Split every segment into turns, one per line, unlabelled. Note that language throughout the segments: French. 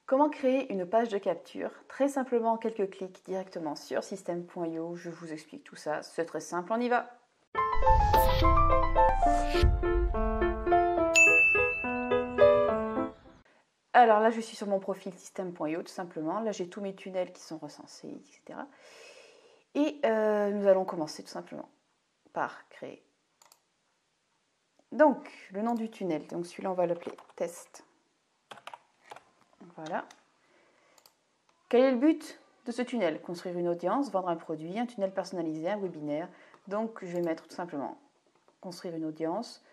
Comment créer une page de capture? Très simplement, en quelques clics directement sur système.io. Je vous explique tout ça, c'est très simple, on y va. Alors là, je suis sur mon profil système.io tout simplement. Là, j'ai tous mes tunnels qui sont recensés, etc. Et nous allons commencer tout simplement par créer. Donc, le nom du tunnel, donc celui-là, on va l'appeler test. Voilà. Quel est le but de ce tunnel? Construire une audience, vendre un produit, un tunnel personnalisé, un webinaire. Donc, je vais mettre tout simplement construire une audience.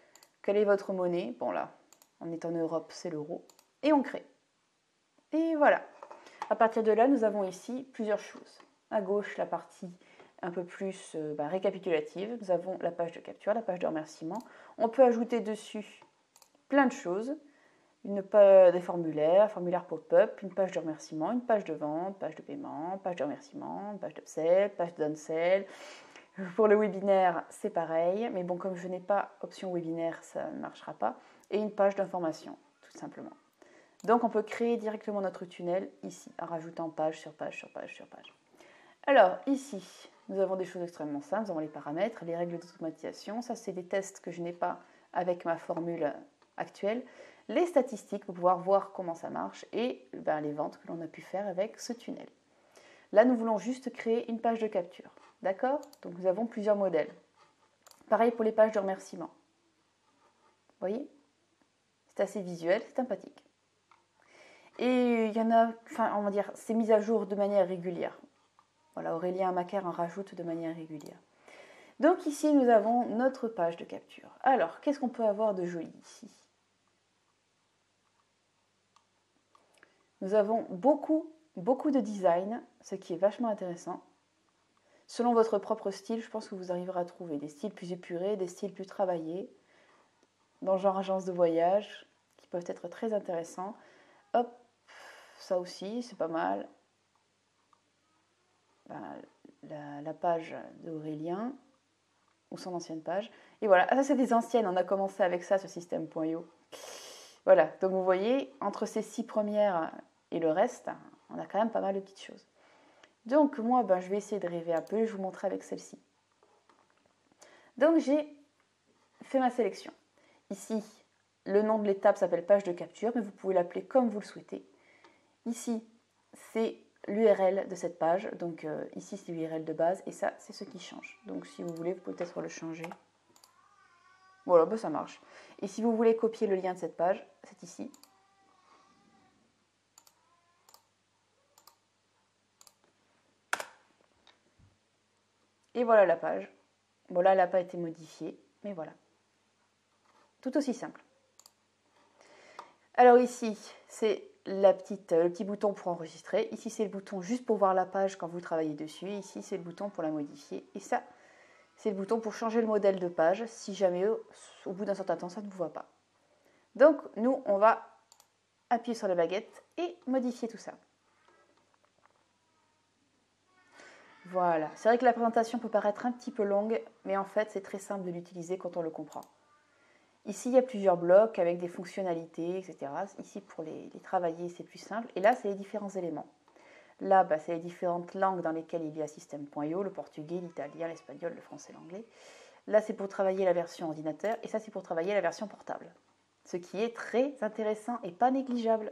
Quelle est votre monnaie? Bon là, on est en Europe, c'est l'euro. Et on crée. Et voilà. À partir de là, nous avons ici plusieurs choses. À gauche, la partie un peu plus récapitulative. Nous avons la page de capture, la page de remerciement. On peut ajouter dessus plein de choses. Des formulaires pop-up, une page de remerciement, une page de vente, page de paiement, page de remerciement, une page d'upsell, page de downsell. Pour le webinaire, c'est pareil, mais bon, comme je n'ai pas option webinaire, ça ne marchera pas. Et une page d'information, tout simplement. Donc, on peut créer directement notre tunnel ici, en rajoutant page sur page sur page sur page. Alors, ici, nous avons des choses extrêmement simples. Nous avons les paramètres, les règles d'automatisation. Ça, c'est des tests que je n'ai pas avec ma formule actuelle. Les statistiques pour pouvoir voir comment ça marche et les ventes que l'on a pu faire avec ce tunnel. Là, nous voulons juste créer une page de capture. D'accord? Donc, nous avons plusieurs modèles. Pareil pour les pages de remerciement. Vous voyez? C'est assez visuel, c'est sympathique. Et il y en a, on va dire, c'est mis à jour de manière régulière. Voilà, Aurélien Macaire en rajoute de manière régulière. Donc ici, nous avons notre page de capture. Alors, qu'est-ce qu'on peut avoir de joli ici? Nous avons beaucoup de design, ce qui est vachement intéressant. Selon votre propre style, je pense que vous arriverez à trouver des styles plus épurés, des styles plus travaillés, dans le genre agence de voyage, qui peuvent être très intéressants. Hop, ça aussi, c'est pas mal. La page d'Aurélien, ou son ancienne page. Et voilà, ça c'est des anciennes, on a commencé avec ça sur système.io. Voilà, donc vous voyez, entre ces 6 premières et le reste, on a quand même pas mal de petites choses. Donc moi, je vais essayer de rêver un peu et je vous montrer avec celle-ci. Donc j'ai fait ma sélection. Ici, le nom de l'étape s'appelle page de capture, mais vous pouvez l'appeler comme vous le souhaitez. Ici, c'est l'URL de cette page. Donc ici, c'est l'URL de base et ça, c'est ce qui change. Donc si vous voulez, vous pouvez peut-être le changer. Voilà, ça marche. Et si vous voulez copier le lien de cette page, c'est ici. Et voilà la page. Bon, là, elle n'a pas été modifiée, mais voilà. Tout aussi simple. Alors ici, c'est le petit bouton pour enregistrer. Ici, c'est le bouton juste pour voir la page quand vous travaillez dessus. Ici, c'est le bouton pour la modifier. Et ça, c'est le bouton pour changer le modèle de page si jamais au bout d'un certain temps, ça ne vous va pas. Donc, nous, on va appuyer sur la baguette et modifier tout ça. Voilà, c'est vrai que la présentation peut paraître un petit peu longue, mais en fait, c'est très simple de l'utiliser quand on le comprend. Ici, il y a plusieurs blocs avec des fonctionnalités, etc. Ici, pour les travailler, c'est plus simple. Et là, c'est les différents éléments. Là, c'est les différentes langues dans lesquelles il y a système.io, le portugais, l'italien, l'espagnol, le français, l'anglais. Là, c'est pour travailler la version ordinateur, et ça, c'est pour travailler la version portable. Ce qui est très intéressant et pas négligeable.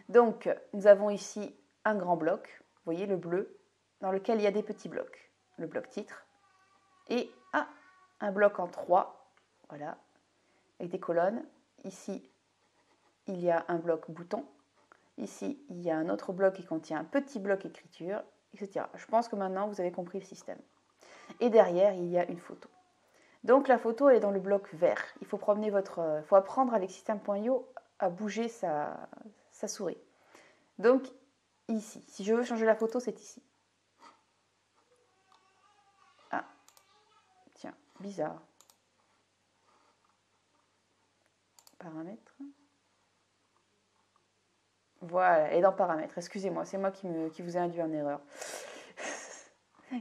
Donc, nous avons ici un grand bloc, vous voyez le bleu, dans lequel il y a des petits blocs. Le bloc titre, et un bloc en 3, voilà, avec des colonnes. Ici, il y a un bloc bouton. Ici, il y a un autre bloc qui contient un petit bloc écriture, etc. Je pense que maintenant, vous avez compris le système. Et derrière, il y a une photo. Donc, la photo, elle est dans le bloc vert. Il faut faut apprendre avec système.io à bouger sa souris. Donc, ici, si je veux changer la photo, c'est ici. Ah, tiens, bizarre. Paramètres. Voilà, et dans paramètres, excusez-moi, c'est moi qui vous ai induit en erreur.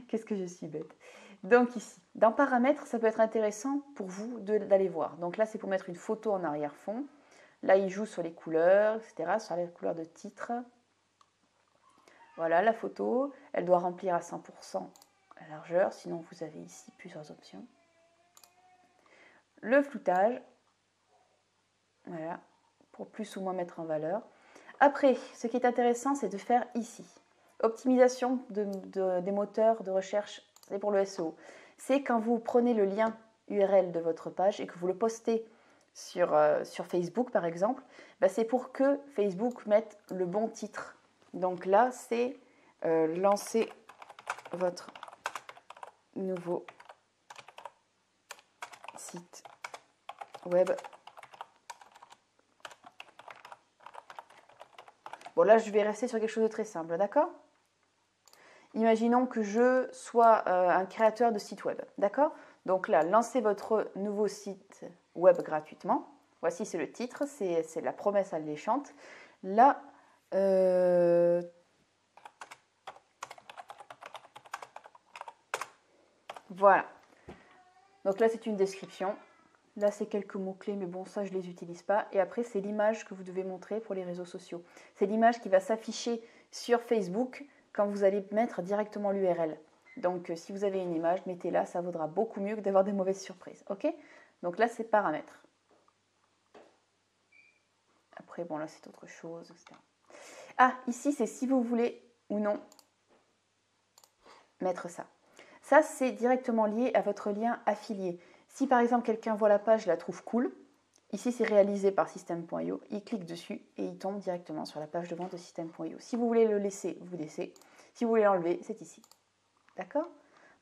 Qu'est-ce que je suis bête. Donc ici, dans paramètres, ça peut être intéressant pour vous d'aller voir. Donc là, c'est pour mettre une photo en arrière-fond. Là, il joue sur les couleurs, etc., sur les couleurs de titre. Voilà, la photo, elle doit remplir à 100% la largeur, sinon vous avez ici plusieurs options. Le floutage, voilà, pour plus ou moins mettre en valeur. Après, ce qui est intéressant, c'est de faire ici. Optimisation des moteurs de recherche, c'est pour le SEO. C'est quand vous prenez le lien URL de votre page et que vous le postez sur Facebook, par exemple, ben c'est pour que Facebook mette le bon titre. Donc là, c'est lancer votre nouveau site web. Bon, là, je vais rester sur quelque chose de très simple, d'accord? Imaginons que je sois un créateur de site web, d'accord? Donc là, lancez votre nouveau site web gratuitement. Voici, c'est le titre, c'est la promesse alléchante. Là, voilà. Donc là, c'est une description. Là, c'est quelques mots-clés, mais bon, ça, je ne les utilise pas. Et après, c'est l'image que vous devez montrer pour les réseaux sociaux. C'est l'image qui va s'afficher sur Facebook quand vous allez mettre directement l'URL. Donc, si vous avez une image, mettez-la, ça vaudra beaucoup mieux que d'avoir des mauvaises surprises. OK? Donc là, c'est paramètres. Après, bon, là, c'est autre chose, etc. Ah, ici, c'est si vous voulez ou non mettre ça. Ça, c'est directement lié à votre lien affilié. Si par exemple quelqu'un voit la page, la trouve cool, ici c'est réalisé par System.io, il clique dessus et il tombe directement sur la page de vente de System.io. Si vous voulez le laisser, vous laissez. Si vous voulez l'enlever, c'est ici. D'accord?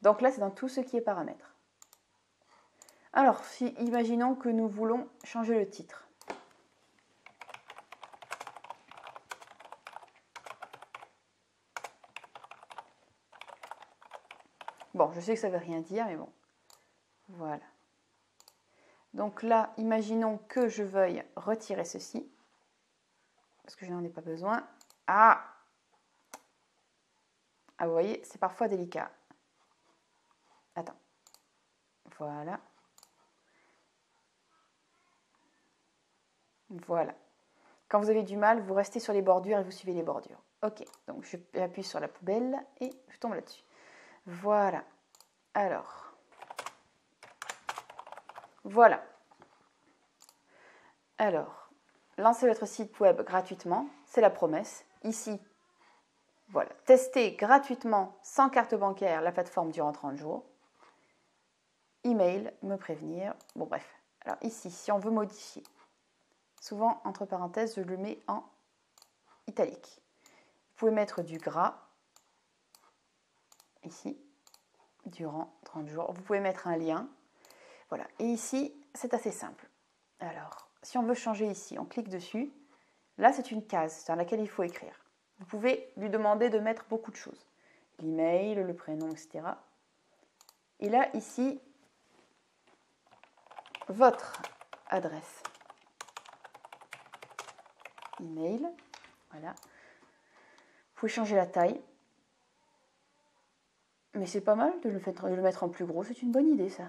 Donc là, c'est dans tout ce qui est paramètres. Alors, imaginons que nous voulons changer le titre. Bon, je sais que ça ne veut rien dire, mais bon. Voilà. Donc là, imaginons que je veuille retirer ceci, parce que je n'en ai pas besoin. Ah, vous voyez, c'est parfois délicat. Attends. Voilà. Voilà. Quand vous avez du mal, vous restez sur les bordures et vous suivez les bordures. Ok, donc j'appuie sur la poubelle et je tombe là-dessus. Voilà. Alors. Voilà. Alors, lancez votre site web gratuitement, c'est la promesse. Ici, voilà. Testez gratuitement, sans carte bancaire, la plateforme durant 30 jours. Email, me prévenir. Bon, bref. Alors ici, si on veut modifier, souvent, entre parenthèses, je le mets en italique. Vous pouvez mettre du gras, ici, durant 30 jours. Vous pouvez mettre un lien. Voilà. Et ici, c'est assez simple. Alors, si on veut changer ici, on clique dessus. Là, c'est une case dans laquelle il faut écrire. Vous pouvez lui demander de mettre beaucoup de choses. L'email, le prénom, etc. Et là, ici, votre adresse email. Voilà. Vous pouvez changer la taille. Mais c'est pas mal de le mettre en plus gros. C'est une bonne idée, ça.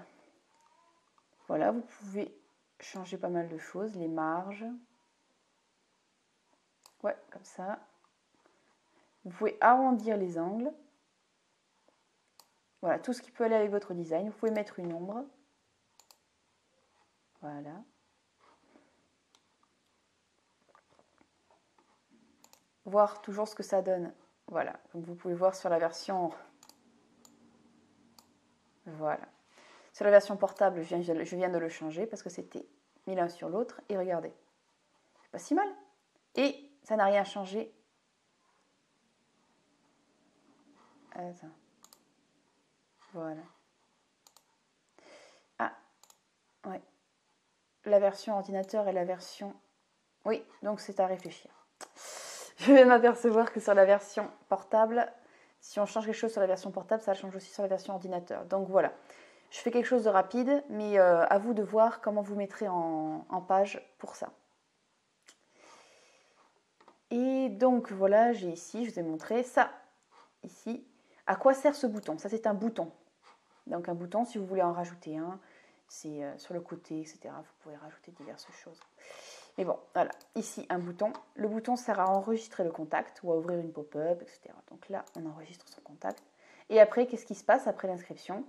Voilà, vous pouvez changer pas mal de choses. Les marges. Ouais, comme ça. Vous pouvez arrondir les angles. Voilà, tout ce qui peut aller avec votre design. Vous pouvez mettre une ombre. Voilà. Voir toujours ce que ça donne. Voilà, comme vous pouvez voir sur la version... Voilà. Sur la version portable, je viens de le changer parce que c'était mis l'un sur l'autre. Et regardez, c'est pas si mal. Et ça n'a rien changé. Attends. Voilà. Ah, ouais. La version ordinateur et la version... Oui, donc c'est à réfléchir. Je vais m'apercevoir que sur la version portable, si on change quelque chose sur la version portable, ça change aussi sur la version ordinateur. Donc voilà, je fais quelque chose de rapide, mais à vous de voir comment vous mettrez en page pour ça. Et donc voilà, j'ai ici, je vous ai montré ça, ici. À quoi sert ce bouton? Ça, c'est un bouton. Donc un bouton, si vous voulez en rajouter un, c'est sur le côté, etc. Vous pouvez rajouter diverses choses. Mais bon, voilà, ici un bouton. Le bouton sert à enregistrer le contact ou à ouvrir une pop-up, etc. Donc là, on enregistre son contact. Et après, qu'est-ce qui se passe après l'inscription?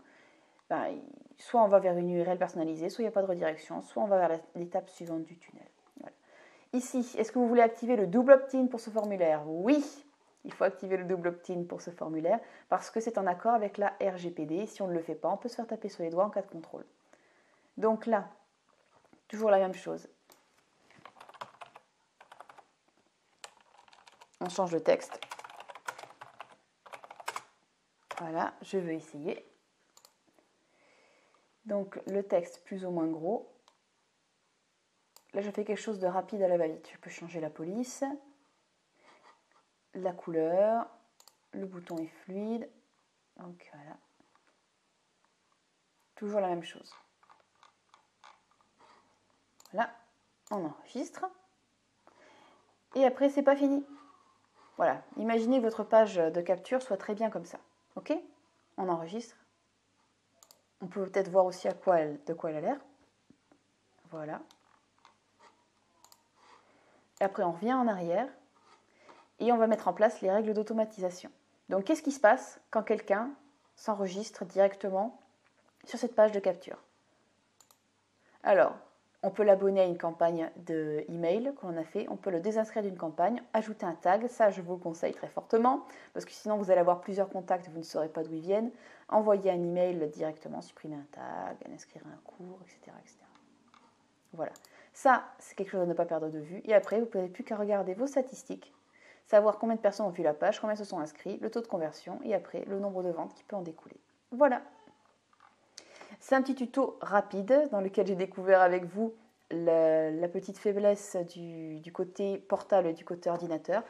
Soit on va vers une URL personnalisée, soit il n'y a pas de redirection, soit on va vers l'étape suivante du tunnel. Voilà. Ici, est-ce que vous voulez activer le double opt-in pour ce formulaire? Oui, il faut activer le double opt-in pour ce formulaire parce que c'est en accord avec la RGPD. Si on ne le fait pas, on peut se faire taper sur les doigts en cas de contrôle. Donc là, toujours la même chose. On change le texte. Voilà, je veux essayer. Donc le texte plus ou moins gros. Là, je fais quelque chose de rapide à la va-vite. Je peux changer la police, la couleur, le bouton est fluide. Donc voilà. Toujours la même chose. Voilà, on enregistre. Et après, c'est pas fini. Voilà, imaginez que votre page de capture soit très bien comme ça. Ok? On enregistre. On peut peut-être voir aussi de quoi elle a l'air. Voilà. Et après, on revient en arrière et on va mettre en place les règles d'automatisation. Donc, qu'est-ce qui se passe quand quelqu'un s'enregistre directement sur cette page de capture? Alors, on peut l'abonner à une campagne d'email qu'on a fait, on peut le désinscrire d'une campagne, ajouter un tag, ça je vous le conseille très fortement, parce que sinon vous allez avoir plusieurs contacts, vous ne saurez pas d'où ils viennent, envoyer un email directement, supprimer un tag, inscrire un cours, etc. etc. Voilà, ça c'est quelque chose à ne pas perdre de vue, et après vous n'avez plus qu'à regarder vos statistiques, savoir combien de personnes ont vu la page, combien se sont inscrits, le taux de conversion, et après le nombre de ventes qui peut en découler. Voilà. C'est un petit tuto rapide dans lequel j'ai découvert avec vous la petite faiblesse du côté portable et du côté ordinateur.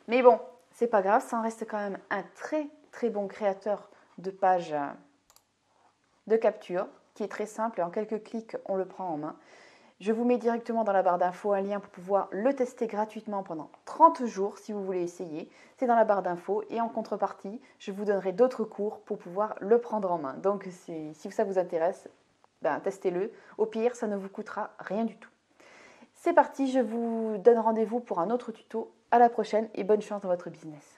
Mais bon, c'est pas grave, ça en reste quand même un très très bon créateur de pages de capture qui est très simple et en quelques clics on le prend en main. Je vous mets directement dans la barre d'infos un lien pour pouvoir le tester gratuitement pendant 30 jours si vous voulez essayer. C'est dans la barre d'infos et en contrepartie, je vous donnerai d'autres cours pour pouvoir le prendre en main. Donc si ça vous intéresse, testez-le. Au pire, ça ne vous coûtera rien du tout. C'est parti, je vous donne rendez-vous pour un autre tuto. À la prochaine et bonne chance dans votre business.